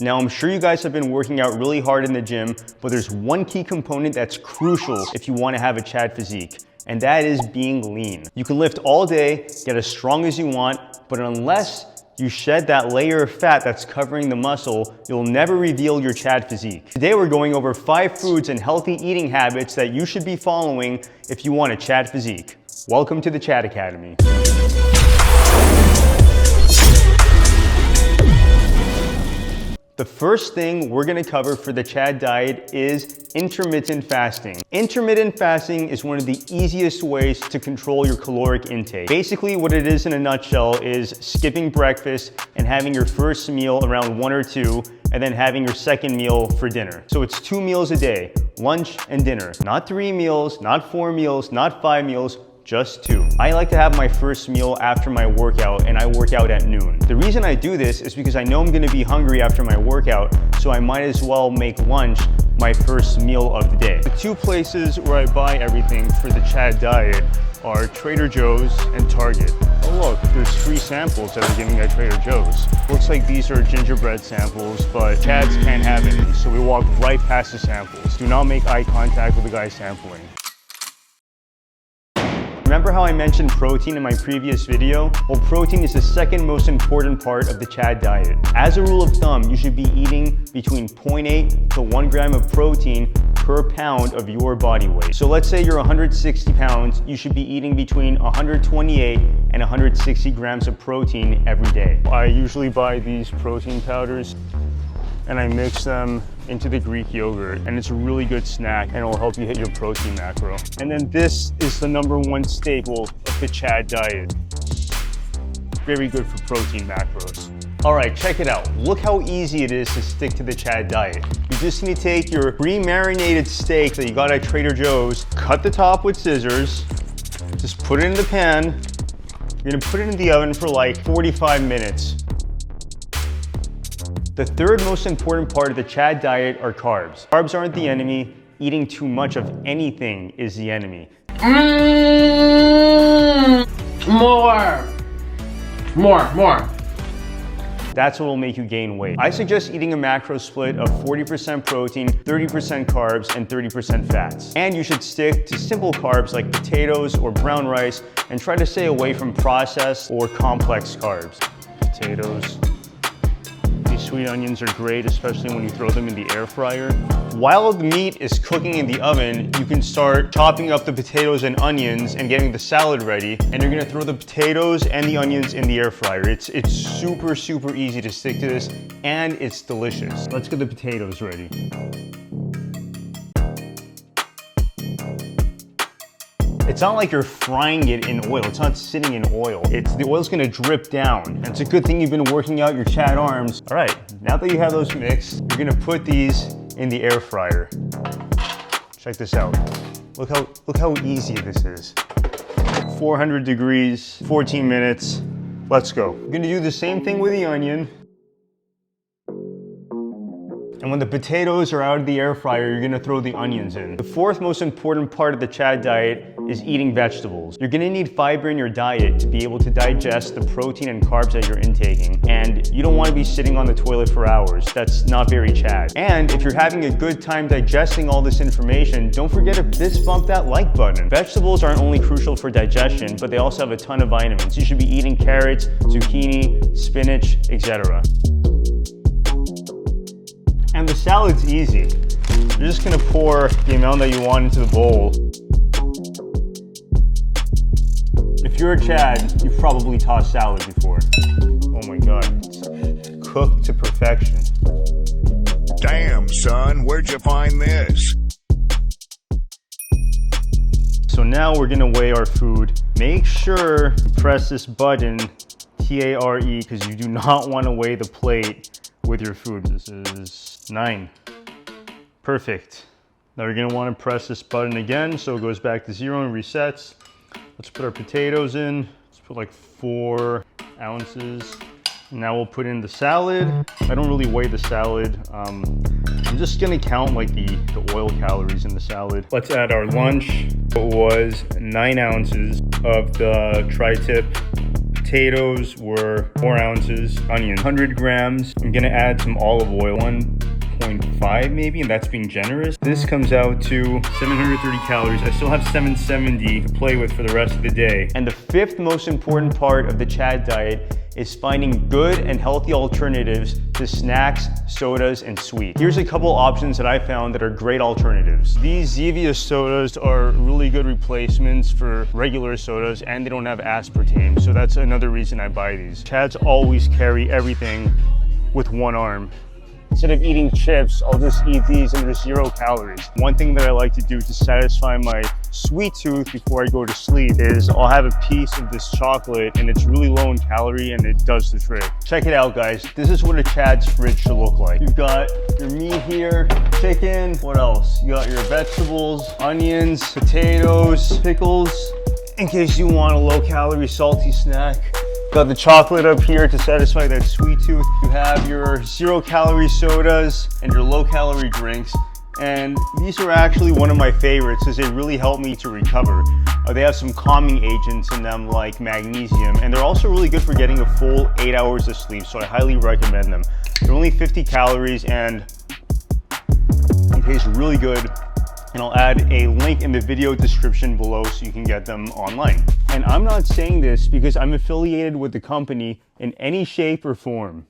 Now, I'm sure you guys have been working out really hard in the gym, but there's one key component that's crucial if you want to have a Chad physique, and that is being lean. You can lift all day, get as strong as you want, but unless you shed that layer of fat that's covering the muscle, you'll never reveal your Chad physique. Today, we're going over 5 foods and healthy eating habits that you should be following if you want a Chad physique. Welcome to the Chad Academy. The first thing we're gonna cover for the Chad diet is intermittent fasting. Intermittent fasting is one of the easiest ways to control your caloric intake. Basically, what it is in a nutshell is skipping breakfast and having your first meal around 1 or 2, and then having your second meal for dinner. So it's 2 meals a day, lunch and dinner. Not 3 meals, not 4 meals, not 5 meals, just 2. I like to have my first meal after my workout, and I work out at noon. The reason I do this is because I know I'm gonna be hungry after my workout, so I might as well make lunch my first meal of the day. The 2 places where I buy everything for the Chad diet are Trader Joe's and Target. Oh look, there's free samples that are giving at Trader Joe's. Looks like these are gingerbread samples, but Chads can't have any, so we walk right past the samples. Do not make eye contact with the guy sampling. Remember how I mentioned protein in my previous video? Well, protein is the second most important part of the Chad diet. As a rule of thumb, you should be eating between 0.8 to 1 gram of protein per pound of your body weight. So let's say you're 160 pounds, you should be eating between 128 and 160 grams of protein every day. I usually buy these protein powders and I mix them into the Greek yogurt, and it's a really good snack and it'll help you hit your protein macro. And then this is the #1 staple of the Chad diet. Very good for protein macros. All right, check it out. Look how easy it is to stick to the Chad diet. You just need to take your pre-marinated steak that you got at Trader Joe's, cut the top with scissors, just put it in the pan. You're gonna put it in the oven for like 45 minutes. The third most important part of the Chad diet are carbs. Carbs aren't the enemy. Eating too much of anything is the enemy. More. That's what will make you gain weight. I suggest eating a macro split of 40% protein, 30% carbs, and 30% fats. And you should stick to simple carbs like potatoes or brown rice, and try to stay away from processed or complex carbs. Potatoes. Sweet onions are great, especially when you throw them in the air fryer. While the meat is cooking in the oven, you can start chopping up the potatoes and onions and getting the salad ready. And you're gonna throw the potatoes and the onions in the air fryer. It's super easy to stick to this, and it's delicious. Let's get the potatoes ready. It's not like you're frying it in oil. It's not sitting in oil. The oil's gonna drip down. And it's a good thing you've been working out your Chad arms. All right, now that you have those mixed, you're gonna put these in the air fryer. Check this out. Look how easy this is. 400 degrees, 14 minutes. Let's go. You're gonna do the same thing with the onion. And when the potatoes are out of the air fryer, you're gonna throw the onions in. The fourth most important part of the Chad diet is eating vegetables. You're gonna need fiber in your diet to be able to digest the protein and carbs that you're intaking. And you don't wanna be sitting on the toilet for hours. That's not very Chad. And if you're having a good time digesting all this information, don't forget to fist bump that like button. Vegetables aren't only crucial for digestion, but they also have a ton of vitamins. You should be eating carrots, zucchini, spinach, etc. And the salad's easy. You're just gonna pour the amount that you want into the bowl. If you're a Chad, you've probably tossed salad before. Oh my God, it's cooked to perfection. Damn, son, where'd you find this? So now we're gonna weigh our food. Make sure you press this button, T-A-R-E, because you do not wanna weigh the plate with your food. This is 9. Perfect. Now you're gonna wanna press this button again so it goes back to 0 and resets. Let's put our potatoes in. Let's put like 4 ounces. Now we'll put in the salad. I don't really weigh the salad. I'm just gonna count like the oil calories in the salad. Let's add our lunch. It was 9 ounces of the tri-tip Potatoes were 4 ounces. Onion, 100 grams. I'm gonna add some olive oil, 1.5 maybe, and that's being generous. This comes out to 730 calories. I still have 770 to play with for the rest of the day. And the fifth most important part of the Chad diet is finding good and healthy alternatives to snacks, sodas, and sweets. Here's a couple options that I found that are great alternatives. These Zevia sodas are really good replacements for regular sodas, and they don't have aspartame, so that's another reason I buy these. Chads always carry everything with one arm. Instead of eating chips, I'll just eat these and there's 0 calories. One thing that I like to do to satisfy my sweet tooth before I go to sleep is I'll have a piece of this chocolate, and it's really low in calorie and it does the trick. Check it out, guys. This is what a Chad's fridge should look like. You've got your meat here, chicken, what else? You got your vegetables, onions, potatoes, pickles, in case you want a low calorie salty snack. Got the chocolate up here to satisfy that sweet tooth. You have your 0 calorie sodas and your low calorie drinks. And these are actually one of my favorites as they really help me to recover. They have some calming agents in them like magnesium, and they're also really good for getting a full 8 hours of sleep, so I highly recommend them. They're only 50 calories and they taste really good. And I'll add a link in the video description below so you can get them online. And I'm not saying this because I'm affiliated with the company in any shape or form.